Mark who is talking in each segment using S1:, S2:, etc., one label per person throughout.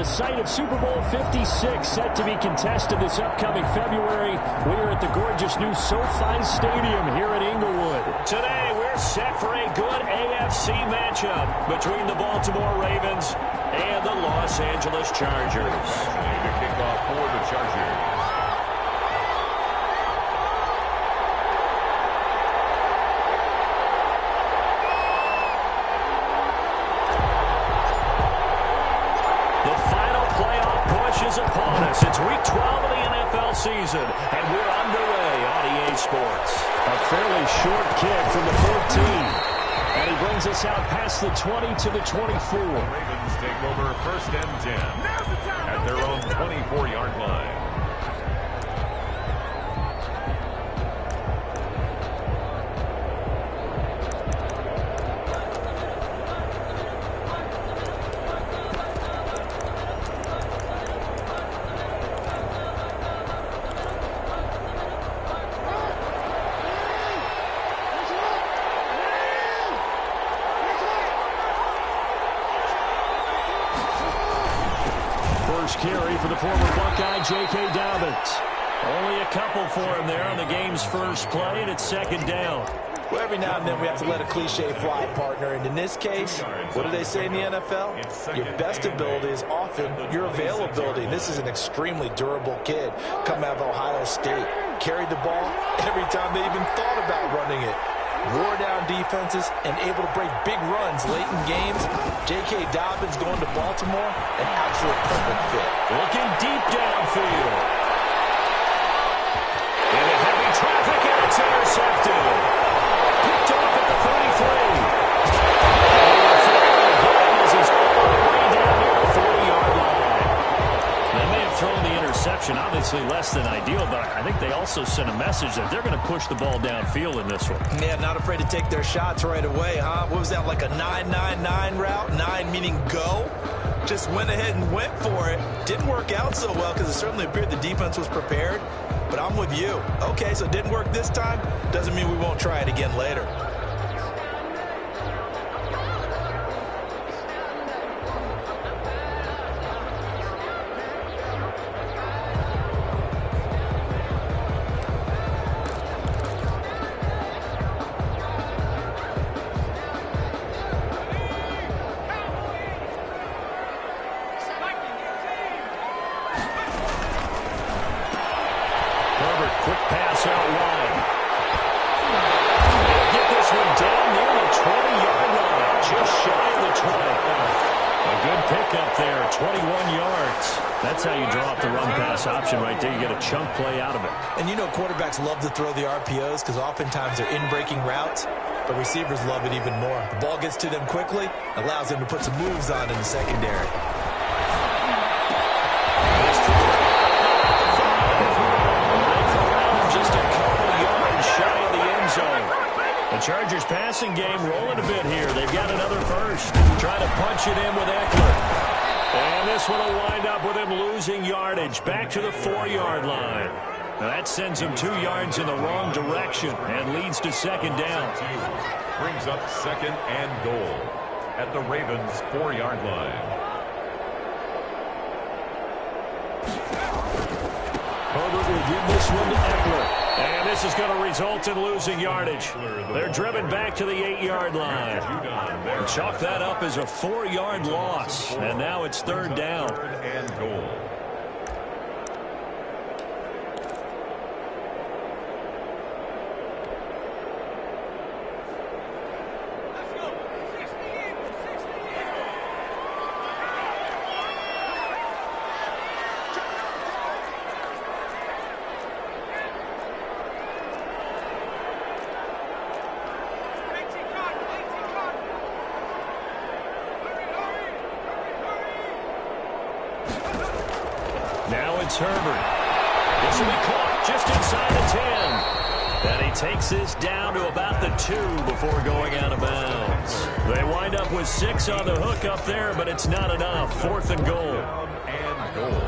S1: the site of Super Bowl 56 set to be contested this upcoming February. We are at the gorgeous new SoFi Stadium here in Inglewood. Today we're set for a good AFC matchup between the Baltimore Ravens and the Los Angeles Chargers.
S2: The kickoff for the Chargers.
S1: Is upon us. It's week 12 of the NFL season, and we're underway on EA Sports. A fairly short kick from the 14, and he brings us out past the 20 to the 24.
S2: Ravens take over 1st and 10 at their own 24-yard line.
S1: Carry for the former Buckeye, J.K. Dobbins. Only a couple for him there on the game's first play, and it's 2nd down.
S3: Well, every now and then we have to let a cliche fly, partner. And in this case, what do they say in the NFL? Your best ability is often your availability. And this is an extremely durable kid coming out of Ohio State. Carried the ball every time they even thought about running it. Wore down defenses and able to break big runs late in games. J.K. Dobbins going to Baltimore, an absolute perfect fit.
S1: Looking deep downfield. Into heavy traffic, and it's intercepted. Picked off at the 33. As he's all the way down near the 40-yard line. They may have thrown the interception, obviously less than ideal, but I think they also sent a message that they're going to push the ball downfield in this one.
S3: Yeah, not afraid to take their shots right away, huh? What was that, like a 9-9-9 route? 9 meaning go? Just went ahead and went for it. Didn't work out so well because it certainly appeared the defense was prepared. But I'm with you. Okay, so it didn't work this time. Doesn't mean we won't try it again later.
S1: Quick pass out wide. They'll get this one down near the 20-yard line, just shy of the 20. A good pickup there, 21 yards. That's how you draw up the run-pass option right there. You get a chunk play out of it.
S3: And you know quarterbacks love to throw the RPOs because oftentimes they're in-breaking routes, but receivers love it even more. The ball gets to them quickly, allows them to put some moves on in the secondary.
S1: The Chargers passing game rolling a bit here. They've got another first. Trying to punch it in with Eckler. And this one will wind up with him losing yardage back to the 4-yard line. Now that sends him 2 yards in the wrong direction and leads to 2nd down.
S2: Brings up 2nd and goal at the Ravens' 4-yard line.
S1: Herbert will give this one to Eckler. And this is going to result in losing yardage. They're driven back to the 8-yard line. And chalk that up as a 4-yard loss. And now it's 3rd down.
S2: 3rd and goal.
S1: Now it's Herbert. This will be caught just inside the 10. And he takes this down to about the 2 before going out of bounds. They wind up with 6 on the hook up there, but it's not enough. 4th and goal.
S2: And goal.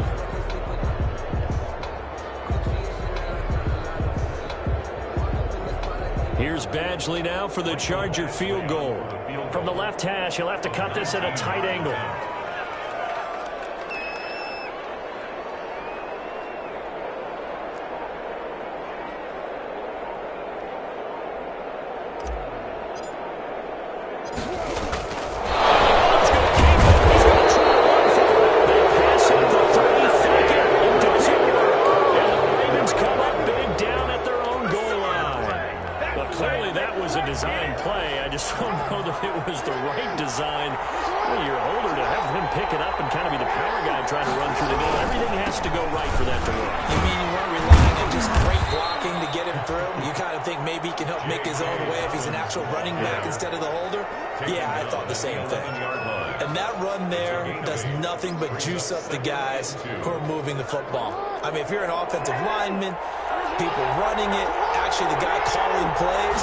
S1: Here's Badgley now for the Charger field goal. From the left hash, he'll have to cut this at a tight angle. was a design play. I just don't know that it was the right design. Well, you're older to have him pick it up and kind of be the power guy trying to run through the middle. Everything has to go right for that to work.
S3: You mean you weren't relying on just great blocking to get him through? You kind of think maybe he can help make his own way if he's an actual running back instead of the holder? Yeah, I thought the same thing. And that run there does nothing but juice up the guys who are moving the football. I mean, if you're an offensive lineman, people running it, actually the guy calling plays,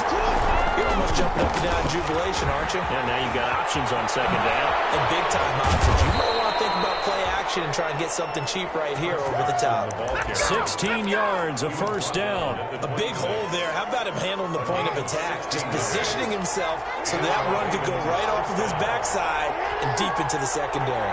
S3: you're almost jumping up and down in jubilation, aren't you?
S1: Yeah, now you've got options on second down.
S3: And big-time options. You might want to think about play action and try and get something cheap right here over the top.
S1: 16 yards, a first down.
S3: A big hole there. How about him handling the point of attack? Just positioning himself so that run could go right off of his backside and deep into the secondary.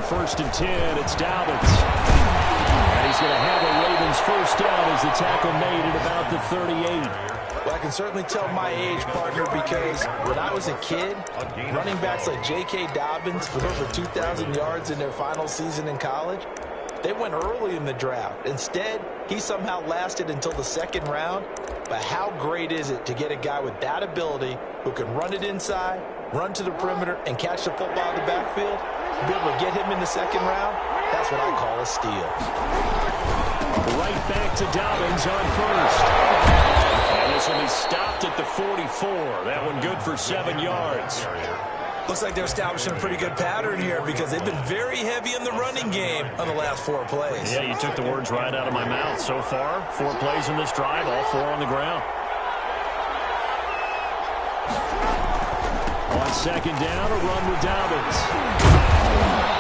S1: First and 10, it's Dobbins. And he's going to have a Ravens first down as the tackle made at about the 38.
S3: Well, I can certainly tell my age, partner, because when I was a kid, running backs like J.K. Dobbins with over 2,000 yards in their final season in college, they went early in the draft. Instead, he somehow lasted until the second round. But how great is it to get a guy with that ability who can run it inside, run to the perimeter, and catch the football in the backfield? To be able to get him in the second round, that's what I call a steal.
S1: Right back to Dobbins on first. And this will be stopped at the 44. That one good for 7 yards.
S3: Looks like they're establishing a pretty good pattern here because they've been very heavy in the running game on the last 4 plays.
S1: Yeah, you took the words right out of my mouth. So far, 4 plays in this drive, all 4 on the ground. On second down, a run with Dobbins.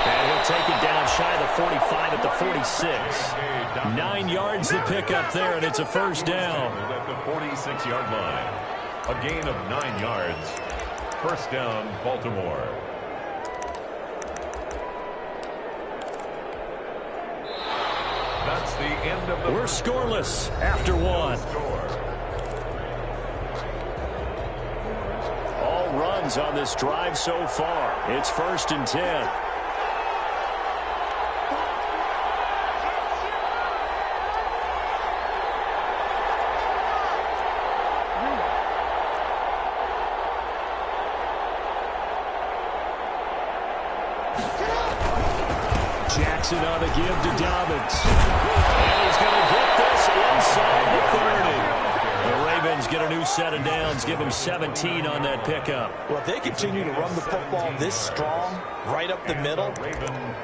S1: And he'll take it down shy of the 45 at the 46. 9 yards to pick up there, and it's a first down.
S2: At the 46-yard line. A gain of 9 yards. First down, Baltimore. That's the end of the...
S1: We're scoreless after 1. All runs on this drive so far. It's first and 10. Jackson on the give to Dobbins. And he's going to get this inside the 30. The Ravens get a new set of downs, give him 17 on that pickup.
S3: Well, if they continue to run the football this strong, right up the middle,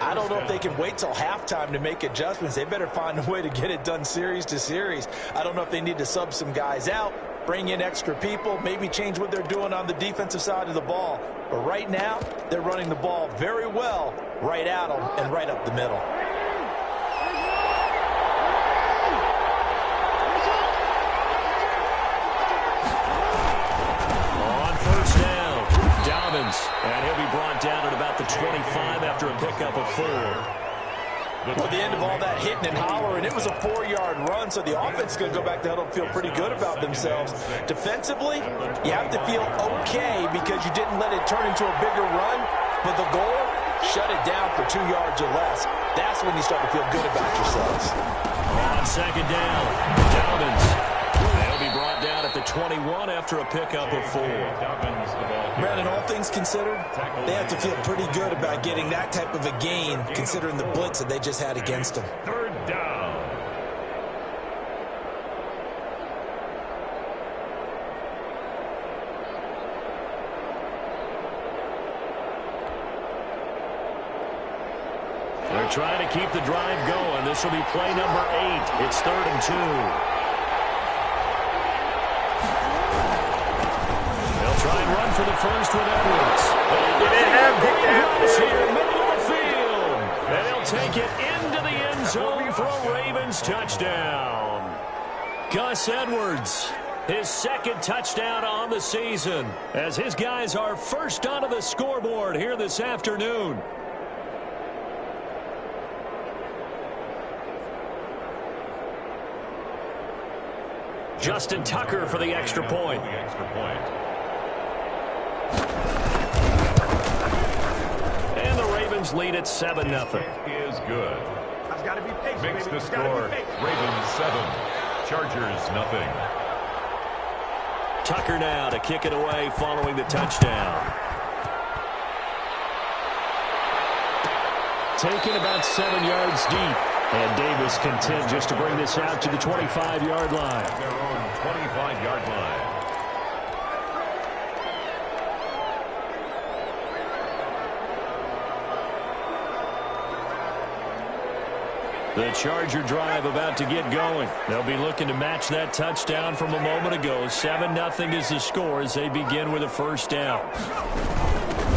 S3: I don't know if they can wait till halftime to make adjustments. They better find a way to get it done series to series. I don't know if they need to sub some guys out, bring in extra people, maybe change what they're doing on the defensive side of the ball. But right now, they're running the ball very well right at them and right up the middle.
S1: On first down, Dobbins. And he'll be brought down at about the 25 after a pickup of 4.
S3: With the end of all that hitting and hollering, it was a 4-yard run, so the offense is going to go back to huddle and feel pretty good about themselves. Defensively, you have to feel okay because you didn't let it turn into a bigger run, but the goal, shut it down for 2 yards or less. That's when you start to feel good about yourselves.
S1: On second down, Dobbins. They'll be brought down at the 21 after a pickup of 4.
S3: Brandon, all things considered, they have to feel pretty good about getting that type of a gain considering the blitz that they just had against them.
S2: Third down.
S1: They're trying to keep the drive going. This will be play number 8. It's 3rd and 2. Try and run for the first with Edwards. Here, middle of the field. And he'll take it into the end zone for a Ravens touchdown. Gus Edwards, his second touchdown on the season, as his guys are first onto the scoreboard here this afternoon. Justin Tucker for the extra point. And the Ravens lead at 7-0.
S2: Is good.
S4: I've got to be patient.
S2: Makes the score Ravens 7, Chargers nothing.
S1: Tucker now to kick it away following the touchdown.
S5: Taken about 7 yards deep. And Davis content just to bring this out to the 25-yard line.
S2: Their own 25-yard line.
S1: The Charger drive about to get going. They'll be looking to match that touchdown from a moment ago. 7-0 is the score as they begin with a first down.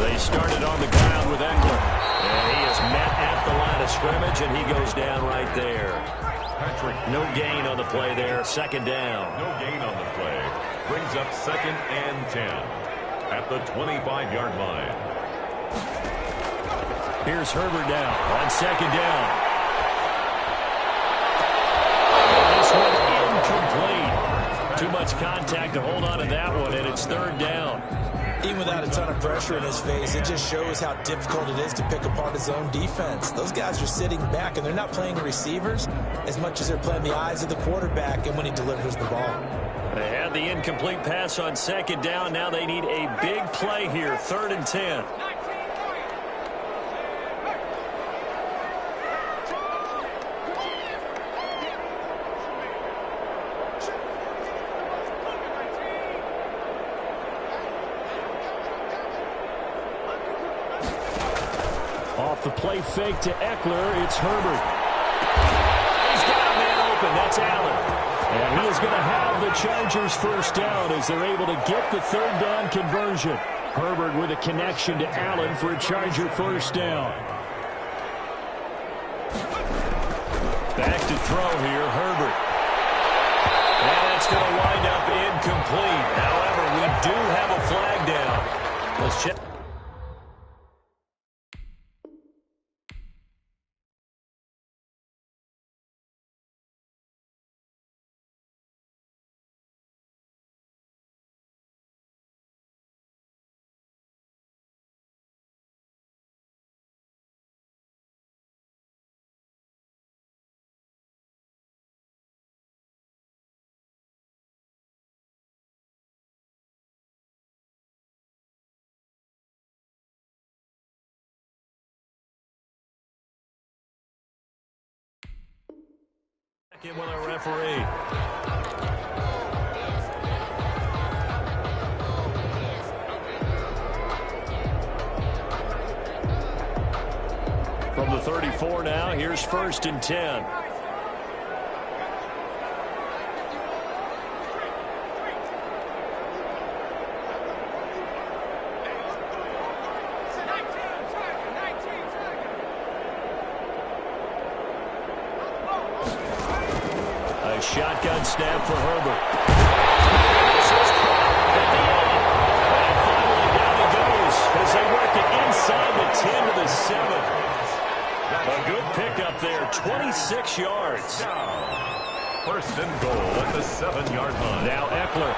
S1: They started on the ground with Eckler. And he is met at the line of scrimmage, and he goes down right there.
S2: Patrick,
S1: no gain on the play there. Second down.
S2: No gain on the play. Brings up 2nd and 10 at the 25-yard line.
S1: Here's Herbert down on second down. Incomplete. Too much contact to hold on to that one, and it's 3rd down.
S3: Even without a ton of pressure in his face, it just shows how difficult it is to pick apart his own defense. Those guys are sitting back, and they're not playing the receivers as much as they're playing the eyes of the quarterback and when he delivers the ball.
S1: They had the incomplete pass on second down. Now they need a big play here, 3rd and 10.
S5: Off the play fake to Eckler, it's Herbert.
S1: He's got a man open. That's Allen.
S5: And he is going to have the Chargers first down as they're able to get the 3rd down conversion. Herbert with a connection to Allen for a Charger first down.
S1: Back to throw here, Herbert. And that's going to wind up incomplete. However, we do have a flag down. Let's check. In with our referee. From the 34 now, here's 1st and 10. Shotgun snap for Herbert. This is caught at the end. And finally down he goes as they work it inside the 10 to the 7. A good pickup there, 26 yards.
S2: 1st and goal at the 7-yard line.
S1: Now Eckler.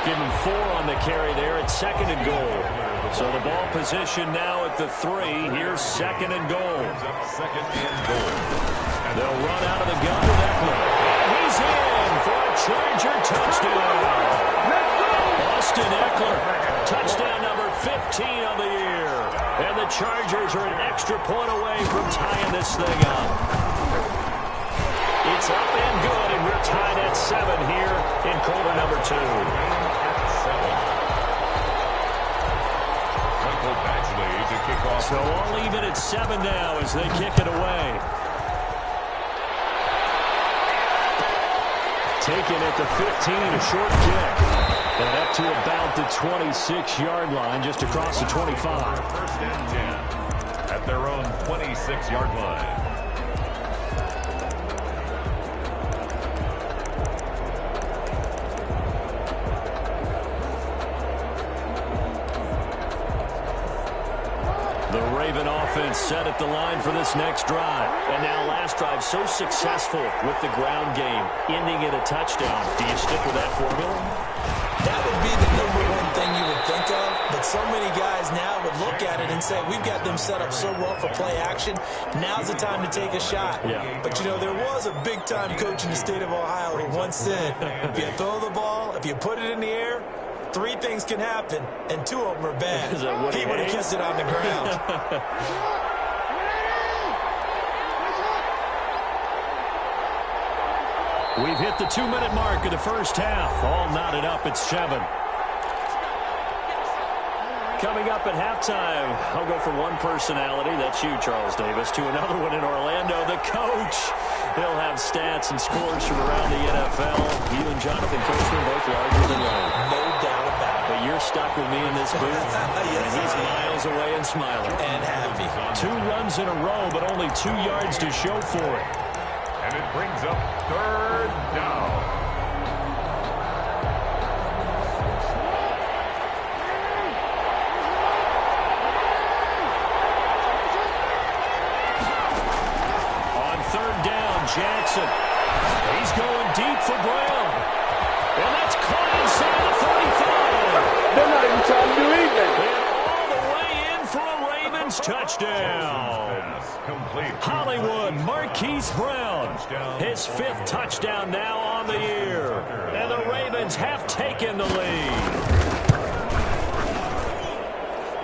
S1: Give him 4 on the carry there at 2nd and goal. So the ball position now at the 3. Here's 2nd and goal.
S2: 2nd and goal.
S1: And they'll run out of the gun with Eckler. And he's in for a Charger touchdown. Austin Eckler, touchdown number 15 on the year. And the Chargers are an extra point away from tying this thing up. It's up and good, and we're tied at 7 here in quarter number 2.
S2: Michael Badgley to kick off.
S1: So all even at 7 now as they kick it away.
S5: Taken at the 15, a short kick. And up to about the 26-yard line, just across the 25.
S2: 1st and 10 at their own 26-yard line.
S1: The Raven offense set at the line for this next drive. And now last drive so successful with the ground game, ending in a touchdown. Do you stick with that formula?
S3: That would be the #1 thing you would think of, but so many guys now would look at it and say, we've got them set up so well for play action, now's the time to take a shot.
S1: Yeah.
S3: But, you know, there was a big-time coach in the state of Ohio who once said, if you throw the ball, if you put it in the air, 3 things can happen, and 2 of them are bad. He would have kissed it on the ground.
S1: We've hit the 2-minute mark of the first half. All knotted up at 7. Coming up at halftime, I'll go from one personality, that's you, Charles Davis, to another one in Orlando, the coach. He'll have stats and scores from around the NFL. You and Jonathan Coachman both larger than life.
S3: No doubt about it.
S1: But you're stuck with me in this booth.
S3: Yes,
S1: and he's miles away and smiling.
S3: And happy.
S1: 2 runs in a row, but only 2 yards to show for it.
S2: And it brings up 3rd down.
S1: Jackson. He's going deep for Brown. And that's caught inside the 35.
S4: They're not even trying to do anything.
S1: And all the way in for a Ravens touchdown. Hollywood Marquise Brown. His 5th touchdown now on the year. And the Ravens have taken the lead.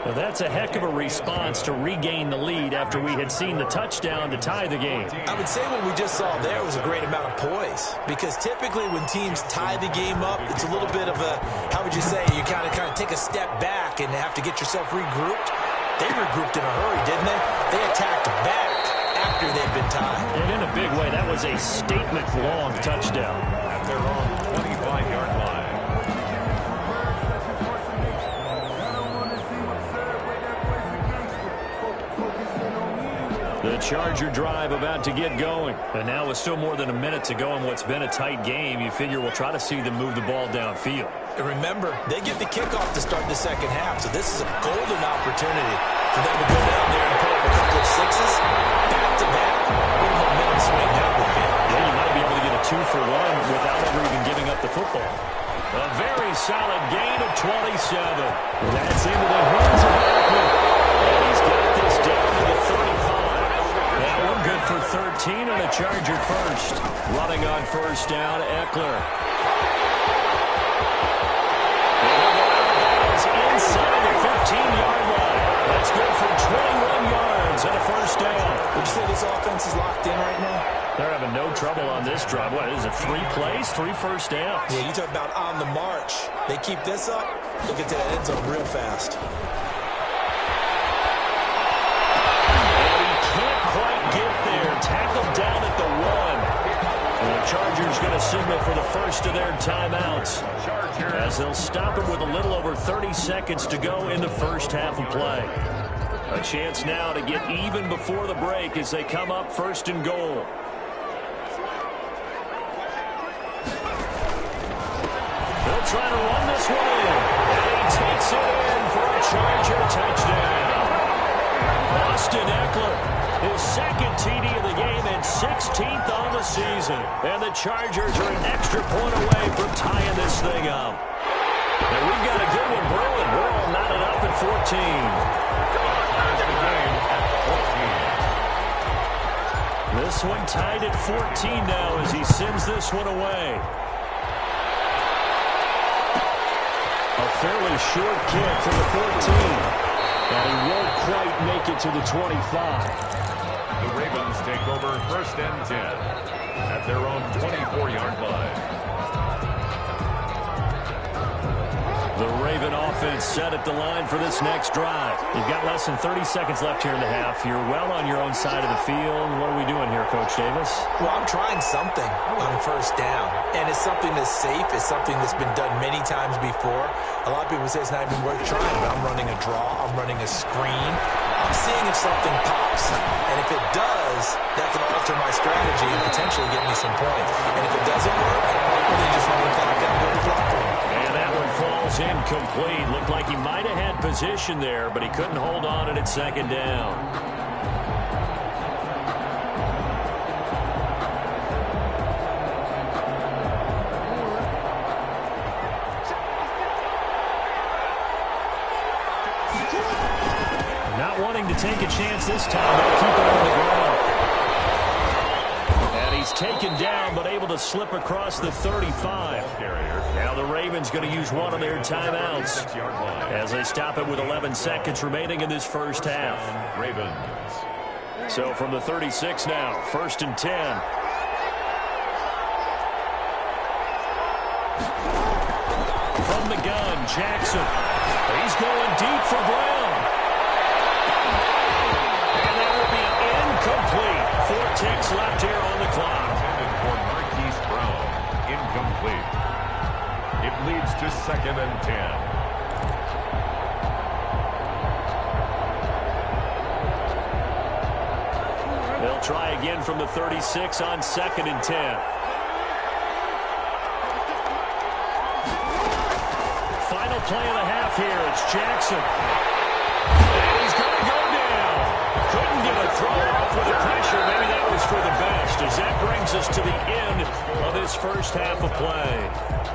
S1: Well, that's a heck of a response to regain the lead after we had seen the touchdown to tie the game.
S3: I would say what we just saw there was a great amount of poise, because typically when teams tie the game up, it's a little bit of a, how would you say, you kind of take a step back and have to get yourself regrouped. They regrouped in a hurry, didn't they? They attacked back after they'd been tied.
S1: And in a big way, that was a statement-long touchdown.
S2: At their own 25-yard line.
S1: The Charger drive about to get going. And now with still more than a minute to go in what's been a tight game, you figure we'll try to see them move the ball downfield.
S3: And remember, they get the kickoff to start the second half, so this is a golden opportunity for them to go down there and put up a couple of 6s, back-to-back. What a momentum swing that would be.
S1: Yeah, you might be able to get a 2-for-1 without ever even giving up the football. A very solid gain of 27. That's into the hands of Eckler. And he's got this down to the 35. And we're good for 13 and a Charger first. Running on first down, Eckler. Inside the 15-yard line. That's good for 21 yards and a first down.
S3: Would you say this offense is locked in right now?
S1: They're having no trouble on this drive. What is it, 3 plays, 3 first downs?
S3: Yeah, you talk about on the march. They keep this up, they'll get to that end zone real fast.
S1: And he can't quite get there. Tackled down at the 1. And the Chargers going to signal for the first of their timeouts, as they'll stop it with a little over 30 seconds to go in the first half of play. A chance now to get even before the break as they come up 1st and goal. They'll try to run this one in. And he takes it in for a Charger touchdown. Austin Eckler, his 2nd TD of the game and 16th on the season. And the Chargers are an extra point away from tying this thing up. And we've got a good one brewing. We're all knotted up at 14. This one tied at 14 now as he sends this one away. A fairly short kick from the 14. And he won't quite make it to the 25.
S2: The Ravens take over 1st and 10 at their own 24-yard line.
S1: The Raven offense set at the line for this next drive. You've got less than 30 seconds left here in the half. You're well on your own side of the field. What are we doing here, Coach Davis?
S3: Well, I'm trying something on first down, and it's something that's safe. It's something that's been done many times before. A lot of people say it's not even worth trying, but I'm running a draw. I'm running a screen. I'm seeing if something pops, and if it does, that can alter my strategy and potentially get me some points. And if it doesn't work, I'm really just running the clock out and go to block them.
S1: And that one falls incomplete. Looked like he might have had position there, but he couldn't hold on at second down. Not wanting to take a chance this time. They'll keep it on the ground. And he's taken down, but able to slip across the 35. Now the Ravens going to use one of their timeouts as they stop it with 11 seconds remaining in this first half.
S2: Ravens.
S1: So from the 36 now, 1st and 10. From the gun, Jackson. He's going deep for Brown. And that will be incomplete. 4 ticks left here on the clock.
S2: For Marquise Brown, incomplete. It leads to 2nd and 10.
S1: They'll try again from the 36 on 2nd and 10. Final play of the half here. It's Jackson. And he's going to go down. Couldn't get a throw off with the pressure. Maybe that was for the best, as that brings us to the end of this first half of play.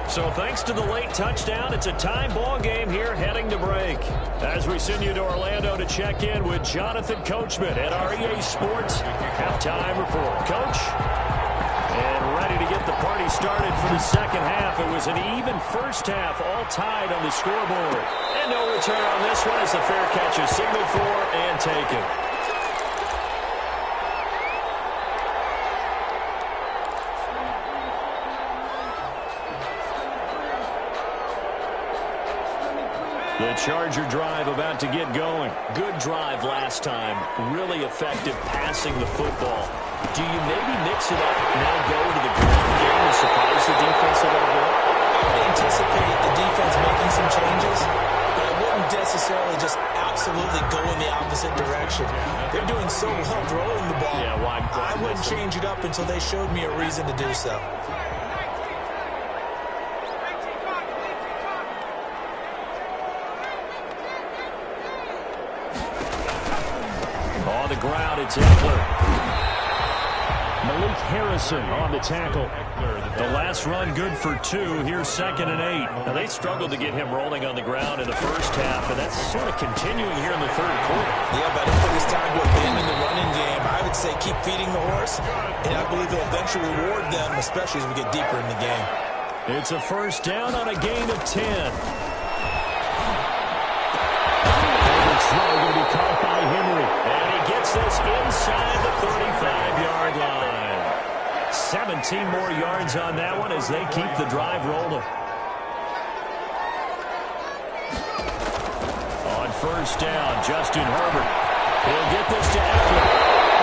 S1: So thanks to the late touchdown, it's a tie ball game here heading to break. As we send you to Orlando to check in with Jonathan Coachman at our EA Sports Halftime Report. Coach? And ready to get the party started for the second half. It was an even first half, all tied on the scoreboard. And no return on this one as the fair catch is signaled for and taken. The Charger drive about to get going. Good drive last time. Really effective passing the football. Do you maybe mix it up, now go to the ground game and surprise the defense a little bit?
S3: I anticipate the defense making some changes, but I wouldn't necessarily just absolutely go in the opposite direction. They're doing so well throwing the ball.
S1: Yeah, why
S3: I wouldn't change it up until they showed me a reason to do so.
S1: On the ground, it's Eckler. Malik Harrison on the tackle. The last run good for 2. Here's 2nd and 8. Now, they struggled to get him rolling on the ground in the first half, and that's sort of continuing here in the third quarter.
S3: Yeah, but I think it's time to abandon the running game. I would say keep feeding the horse, and I believe they'll eventually reward them, especially as we get deeper in the game.
S1: It's a first down on a gain of 10. Throw going to be caught by Henry. And he gets this inside the 35-yard line. 17 more yards on that one as they keep the drive rolling. On first down, Justin Herbert. He'll get this to Eckler.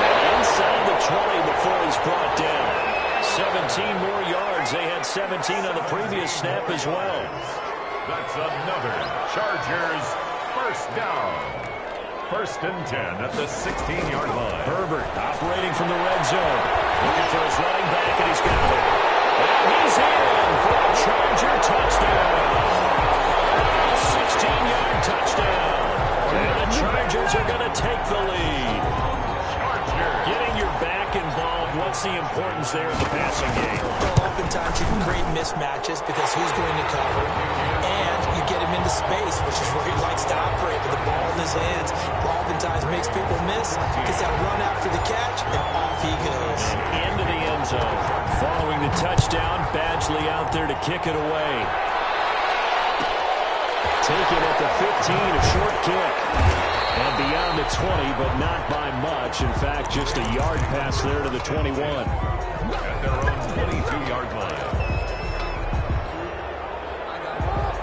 S1: And inside the 20 before he's brought down. 17 more yards. They had 17 on the previous snap as well.
S2: That's another Chargers first down. 1st and 10 at the 16-yard line.
S1: Herbert operating from the red zone. Looking for his running back, and he's got it. And he's in for a Charger touchdown. 16-yard touchdown. And the Chargers are going to take the lead. Getting your back involved, what's the importance there in the passing game?
S3: Well, oftentimes you can create mismatches because who's going to cover, and you get him into space, which is where he likes to operate with the ball in his hands. Oftentimes makes people miss, gets that run after the catch, and off he goes.
S1: And into the end zone. Following the touchdown, Badgley out there to kick it away. Take it at the 15, a short kick. And beyond the 20, but not by much. In fact, just a yard pass there to the 21.
S2: At their own 22-yard line.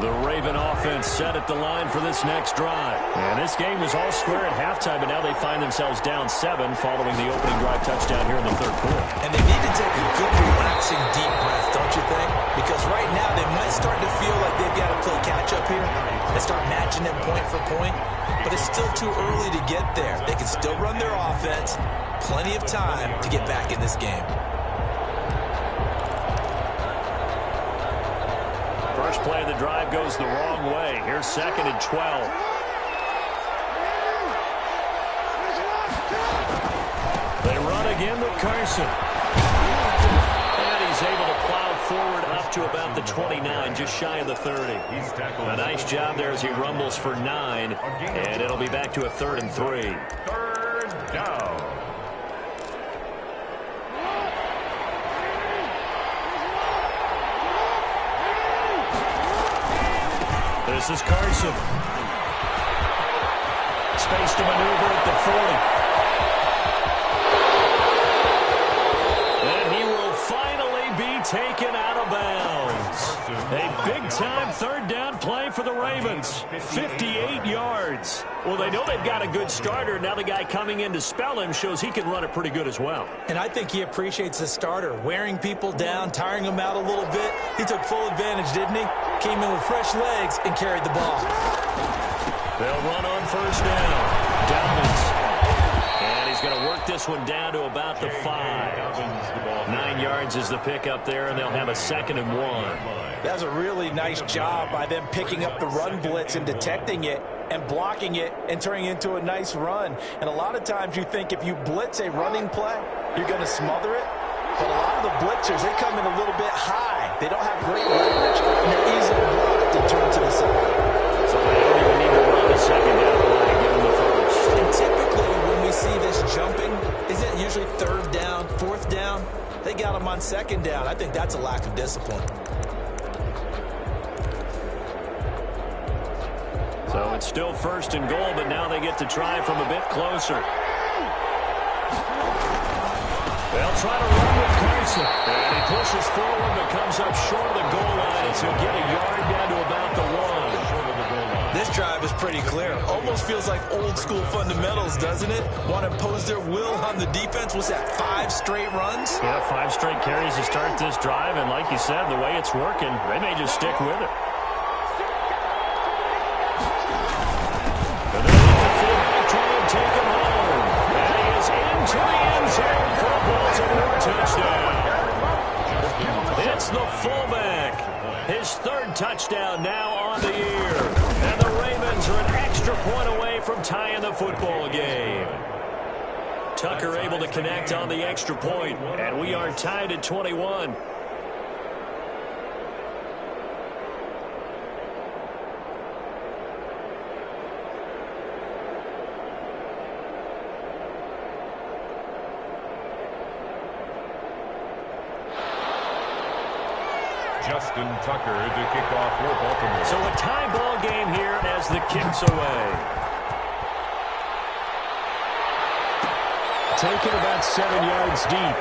S1: The Raven offense set at the line for this next drive. And this game was all square at halftime, but now they find themselves down 7 following the opening drive touchdown here in the third quarter.
S3: And they need to take a good, relaxing, deep breath, don't you think? Because right now they might start to feel like they've got to play catch-up here and start matching them point for point. But it's still too early to get there. They can still run their offense. Plenty of time to get back in this game.
S1: First play of the drive goes the wrong way. Here's 2nd and 12. They run again with Carson. And he's able to plow forward up to about the 29, just shy of the 30. A nice job there as he rumbles for 9, and it'll be back to a 3rd and 3.
S2: 3rd down.
S1: This is Carson. Space to maneuver at the 40. And he will finally be taken out of bounds. A big-time 3rd down play for the Ravens. 58 yards. Well, they know they've got a good starter. Now the guy coming in to spell him shows he can run it pretty good as well.
S3: And I think he appreciates the starter, wearing people down, tiring them out a little bit. He took full advantage, didn't he? Came in with fresh legs and carried the ball.
S1: They'll run on 1st down. Dobbins. And he's going to work this one down to about the 5. 9 yards is the pickup there, and they'll have a 2nd and 1.
S3: That's a really nice job by them picking up the run blitz and detecting it and blocking it and turning it into a nice run. And a lot of times you think if you blitz a running play, you're going to smother it. But a lot of the blitzers, they come in a little bit high. They don't have great leverage, and they're easily blocked and turned to the side.
S1: So they don't even need to run the 2nd down play. Give them the 1st.
S3: And typically when we see this jumping, isn't it usually 3rd down, 4th down? They got them on 2nd down. I think that's a lack of discipline.
S1: So it's still 1st and goal, but now they get to try from a bit closer. They'll try to run with Carson. And he pushes forward but comes up short of the goal line as he'll get a yard down to about the 1.
S3: This drive is pretty clear. Almost feels like old school fundamentals, doesn't it? Want to impose their will on the defense. What's that, 5 straight runs?
S1: Yeah, 5 straight carries to start this drive. And like you said, the way it's working, they may just stick with it. And then the fullback trying to take him home. And he is into the end zone for a Baltimore touchdown. It's the fullback. His 3rd touchdown now on the year. And the Ravens are an extra point away from tying the football game. Tucker able to connect on the extra point, and we are tied at 21.
S2: Justin Tucker to kick off for Baltimore.
S1: So a tie ball game here as the kick's away. Taken about 7 yards deep.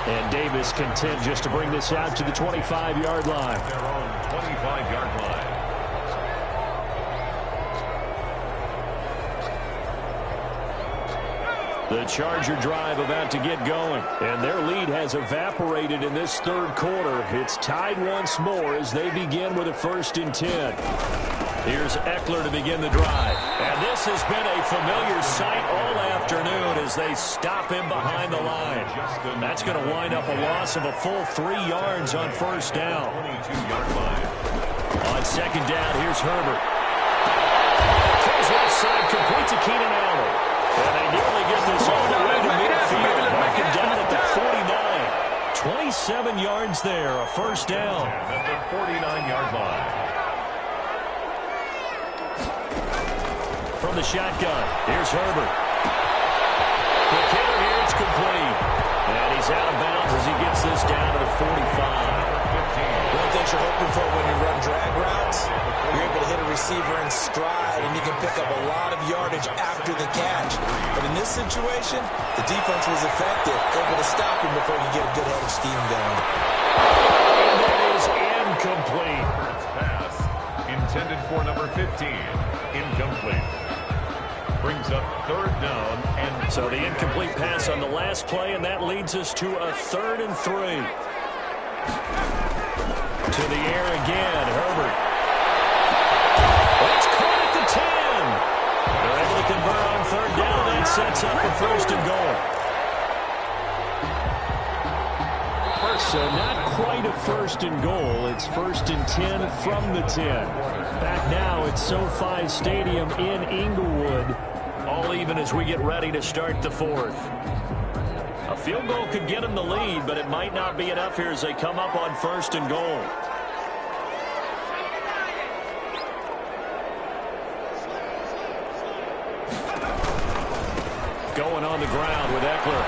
S1: And Davis content just to bring this out to the 25-yard line.
S2: Their own 25-yard line.
S1: The Charger drive about to get going. And their lead has evaporated in this 3rd quarter. It's tied once more as they begin with a 1st and 10. Here's Eckler to begin the drive. And this has been a familiar sight all afternoon as they stop him behind the line. That's going to wind up a loss of a full 3 yards on 1st down.
S2: 22-yard line.
S1: On 2nd down, here's Herbert. Throws left side, complete to Keenan Allen. And they nearly get this all the way to midfield. Marking down at the 49. 27 yards there, a 1st down.
S2: At the 49-yard line.
S1: From the shotgun, here's Herbert. The kicker here, it's complete. And he's out of bounds as he gets this down to the 45.
S3: One thing you're hoping for when you run drag routes, you're able to hit a receiver in stride, and you can pick up a lot of yardage after the catch. But in this situation, the defense was effective, able to stop him before you get a good head of steam going.
S1: And that is incomplete.
S2: Pass intended for number 15. Incomplete. Brings up 3rd down. And
S1: so the incomplete pass on the last play, and that leads us to a 3rd and 3. To the air again, Herbert. It's caught at the 10. They're able to convert on 3rd down. That sets up a 1st and goal.
S5: So not quite a first and goal. It's first and 10 from the 10. Back now at SoFi Stadium in Inglewood.
S1: All even as we get ready to start the fourth. A field goal could get them the lead, but it might not be enough here as they come up on first and goal. Going on the ground with Eckler.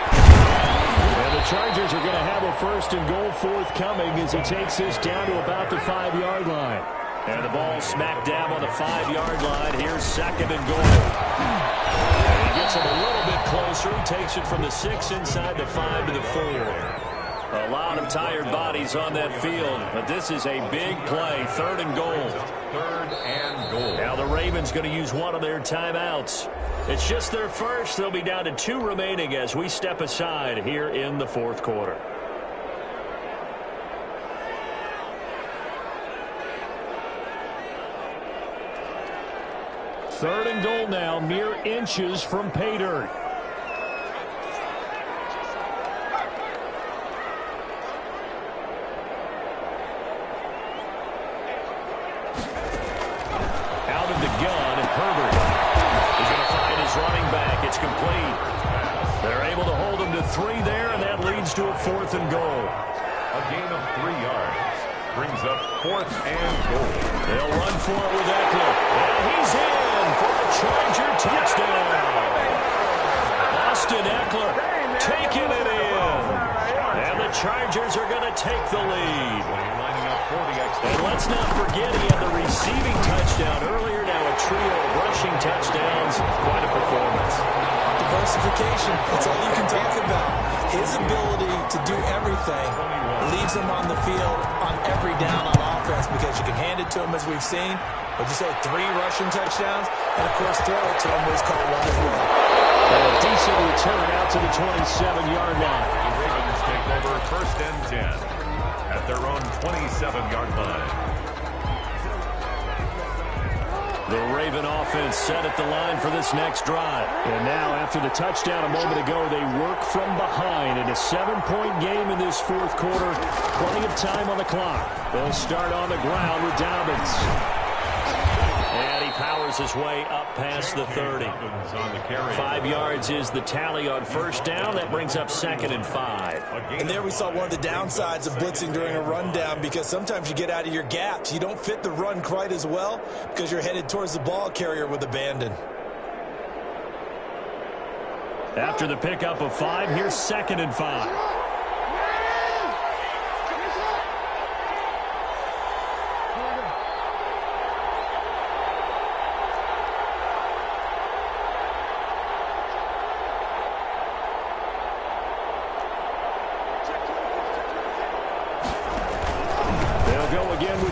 S1: And the Chargers are going to have a first and goal forthcoming as he takes this down to about the 5-yard line. And the ball smack dab on the 5-yard line. Here's second and goal. And he gets it a little bit closer. He takes it from the 6 inside the 5 to the 4. A lot of tired bodies on that field, but this is a big play. Third and goal.
S2: Third and goal.
S1: Now the Ravens going to use one of their timeouts. It's just their first. They'll be down to 2 remaining as we step aside here in the fourth quarter.
S5: Third and goal now, mere inches from pay dirt.
S1: Out of the gun, and Herbert is going to find his running back. It's complete. They're able to hold him to 3 there, and that leads to a fourth and goal.
S2: A gain of 3 yards brings up fourth and goal.
S1: They'll run for it with Eckler. And he's in for a Charger touchdown. Austin Eckler taking it in. And the Chargers are going to take the lead. And let's not forget he had the receiving touchdown earlier. Now a trio of rushing touchdowns. Quite a performance.
S3: Diversification, that's all you can talk about. His ability to do everything leaves him on the field on every down on offense because you can hand it to him as we've seen. But you say 3 rushing touchdowns, and of course throw it to him where he's caught one as well.
S5: And a decent return out to the 27-yard line.
S2: The Ravens take over first and 10 at their own 27-yard line.
S1: The Raven offense set at the line for this next drive.
S5: And now, after the touchdown a moment ago, they work from behind in a 7-point game in this fourth quarter. Plenty of time on the clock. They'll start on the ground with Dobbins.
S1: And he powers his way up past the 30. 5 yards is the tally on first down. That brings up second and 5.
S3: And there we saw one of the downsides of blitzing during a rundown because sometimes you get out of your gaps. You don't fit the run quite as well because you're headed towards the ball carrier with abandon.
S5: After the pickup of 5, here's second and 5.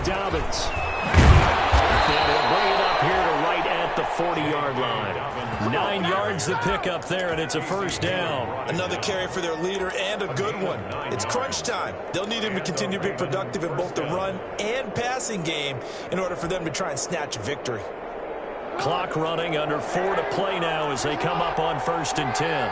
S5: Dobbins.
S1: And he'll bring it up here to right at the 40-yard line. 9 yards the pickup there, and it's a first down.
S3: Another carry for their leader and a good one. It's crunch time. They'll need him to continue to be productive in both the run and passing game in order for them to try and snatch a victory.
S1: Clock running, under 4 to play now as they come up on first and 10.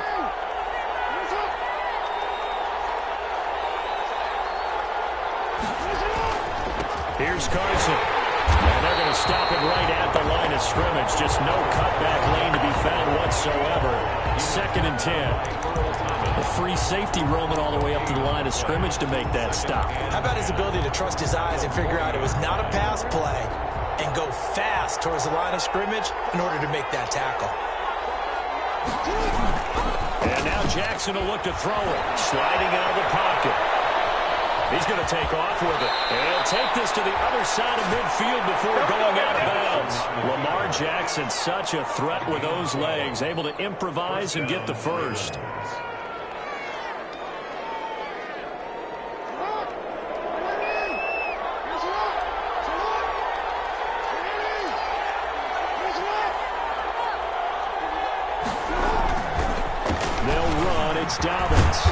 S1: Here's Carson. And they're going to stop it right at the line of scrimmage. Just no cutback lane to be found whatsoever. Second and 10. A free safety roaming all the way up to the line of scrimmage to make that stop.
S3: How about his ability to trust his eyes and figure out it was not a pass play and go fast towards the line of scrimmage in order to make that tackle.
S1: And now Jackson will look to throw it. Sliding out of the pocket. He's going to take off with it. And he'll take this to the other side of midfield before going out of bounds. Lamar Jackson, such a threat with those legs, able to improvise and get the first. They'll run. It's Dobbins.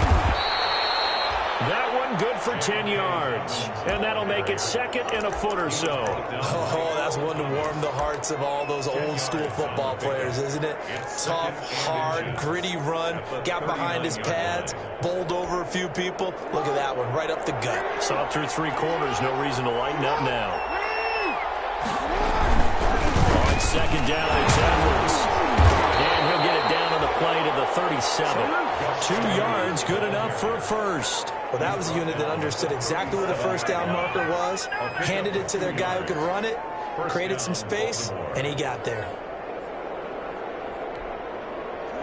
S1: That one good for 10 yards. And that'll make it 2nd and a foot or so.
S3: Oh, that's one to warm the hearts of all those old-school football players, isn't it? Tough, hard, gritty run, got behind his pads, bowled over a few people. Look at that one, right up the gut.
S1: Saw through 3 corners, no reason to lighten up now. On 2nd down, it's Edwards. And he'll get it down on the play to the 37. 2 yards, good enough for a first.
S3: Well, that was a unit that understood exactly where the first down marker was, handed it to their guy who could run it, created some space, and he got there.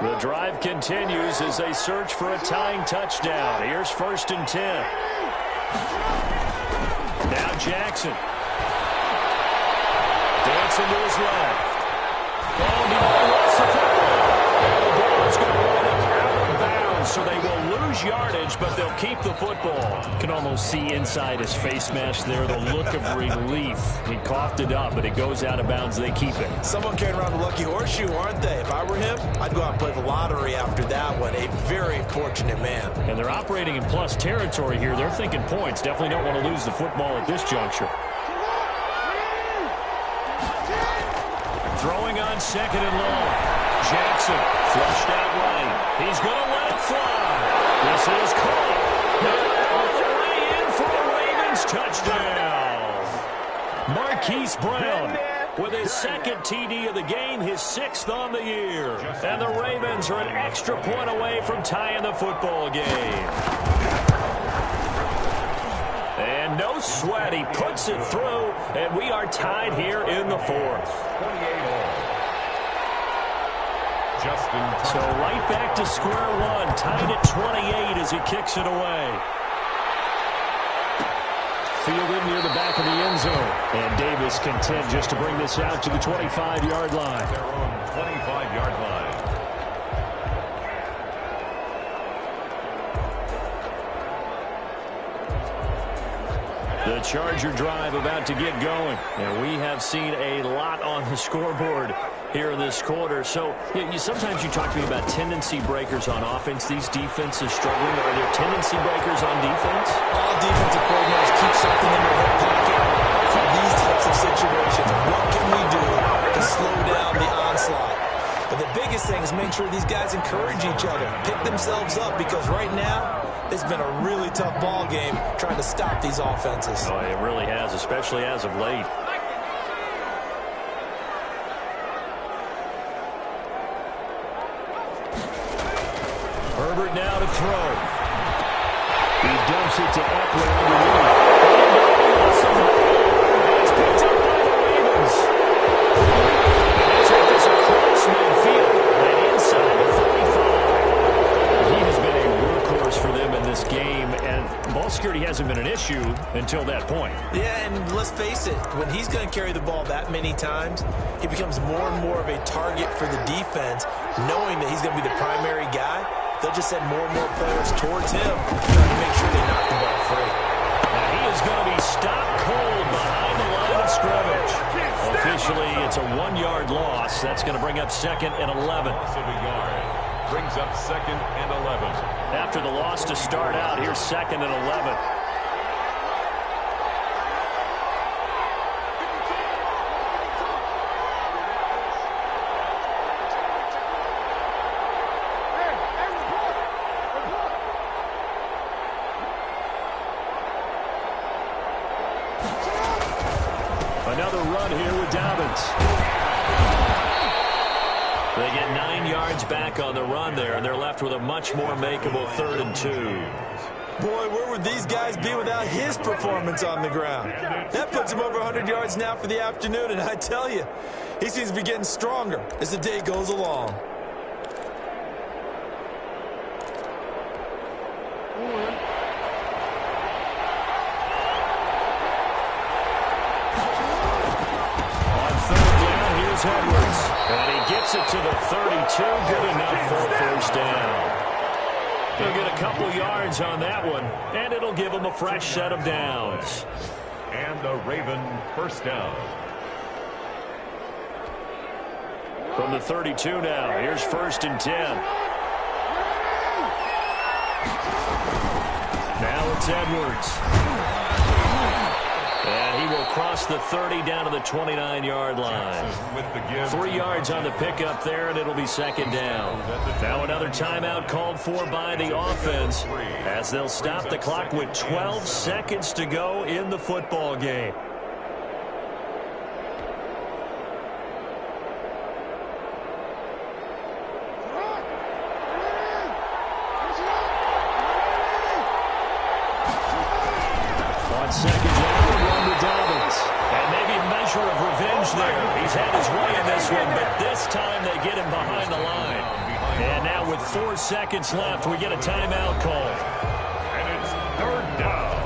S1: The drive continues as they search for a tying touchdown. Here's 1st and 10. Now Jackson. Dancing to his left. And he lost the football. The ball is going to run out of bounds, so they will lose yardage, but they'll keep the football.
S5: You can almost see inside his face mask there the look of relief. He coughed it up, but it goes out of bounds. They keep it.
S3: Someone carrying around a lucky horseshoe, aren't they? If I were him, I'd go out and play the lottery after that one. A very fortunate man.
S5: And they're operating in plus territory here. They're thinking points. Definitely don't want to lose the football at this juncture.
S1: Throwing on 2nd and long. Jackson flushed out right. He's going to let it fly. This is caught. All the way in for a Ravens touchdown. Marquise Brown with his 2nd TD of the game, his 6th on the year. And the Ravens are an extra point away from tying the football game. And no sweat, he puts it through, and we are tied here in the 4th. So right back to square one, tied at 28 as he kicks it away.
S5: Fielded near the back of the end zone. And Davis content just to bring this out to the 25-yard line.
S2: Their own 25-yard line.
S1: The Charger drive about to get going. And we have seen a lot on the scoreboard here in this quarter. So sometimes you talk to me about tendency breakers on offense. These defenses struggling. Are there tendency breakers on defense?
S3: All defensive coordinators keep something in their hip pocket for these types of situations. What can we do to slow down the onslaught? But the biggest thing is make sure these guys encourage each other, pick themselves up, because right now it's been a really tough ball game trying to stop these offenses.
S1: Oh, it really has, especially as of late. Herbert now to throw.
S5: He dumps it to Eckler underneath.
S1: It's picked up by the Ravens. They take this across midfield and inside the 35. He has been a workhorse for them in this game, and ball security hasn't been an issue until that point.
S3: Yeah, and let's face it, when he's going to carry the ball that many times, he becomes more and more of a target for the defense, knowing that he's going to be the primary guy. They'll just send more and more players towards him, trying to make sure they knock the ball free.
S1: Now he is going to be stopped cold behind the line of scrimmage. Officially, it's a 1-yard loss. That's going to bring up 2nd and 11.
S2: Loss of a yard. Brings up 2nd and 11.
S1: After the loss to start out, here's 2nd and 11. Another run here with Dobbins. They get 9 yards back on the run there, and they're left with a much more makeable 3rd and 2.
S3: Boy, where would these guys be without his performance on the ground? That puts him over 100 yards now for the afternoon, and I tell you, he seems to be getting stronger as the day goes along.
S1: Edwards, and he gets it to the 32, good enough for a first down. He'll get a couple yards on that one, and it'll give him a fresh set of downs.
S2: And the Raven first down.
S1: From the 32 now, here's 1st and 10. Now a It's Edwards. And he will cross the 30 down to the 29-yard line. 3 yards on the pickup there, and it'll be second down. Now another timeout called for by the offense as they'll stop the clock with 12 seconds to go in the football game. Second down, run to Dobbins. And maybe a measure of revenge there. He's had his way in this one, but this time they get him behind the line. And now with 4 seconds left, we get a timeout call.
S2: And it's third down.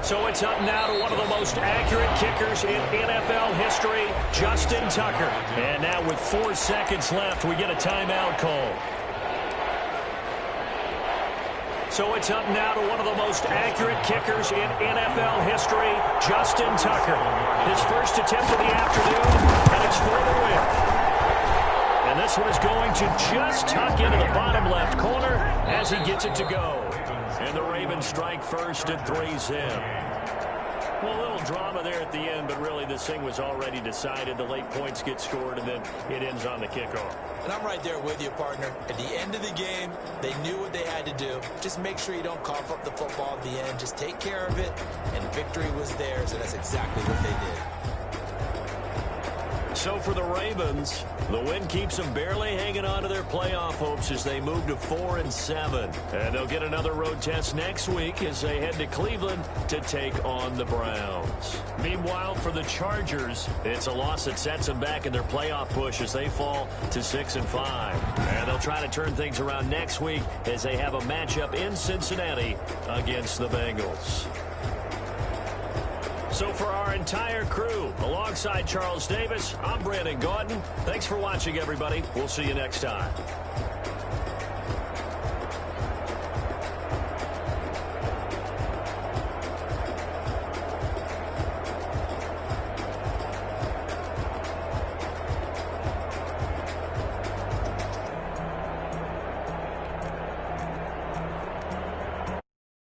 S1: So it's up now to one of the most accurate kickers in NFL history, Justin Tucker. And now with 4 seconds left, we get a timeout call. So it's up now to one of the most accurate kickers in NFL history, Justin Tucker. His first attempt of the afternoon, and it's for the win. And this one is going to just tuck into the bottom left corner as he gets it to go. And the Ravens strike first at 3-zip. Well, a little drama there at the end, but really this thing was already decided. The late points get scored, and then it ends on the kickoff.
S3: And I'm right there with you, partner. At the end of the game, they knew what they had to do. Just make sure you don't cough up the football at the end. Just take care of it, and victory was theirs, and that's exactly what they did.
S1: So for the Ravens, the win keeps them barely hanging on to their playoff hopes as they move to 4-7. And they'll get another road test next week as they head to Cleveland to take on the Browns. Meanwhile, for the Chargers, it's a loss that sets them back in their playoff push as they fall to 6-5. And they'll try to turn things around next week as they have a matchup in Cincinnati against the Bengals. So for our entire crew, alongside Charles Davis, I'm Brandon Gaudin. Thanks for watching, everybody. We'll see you next time.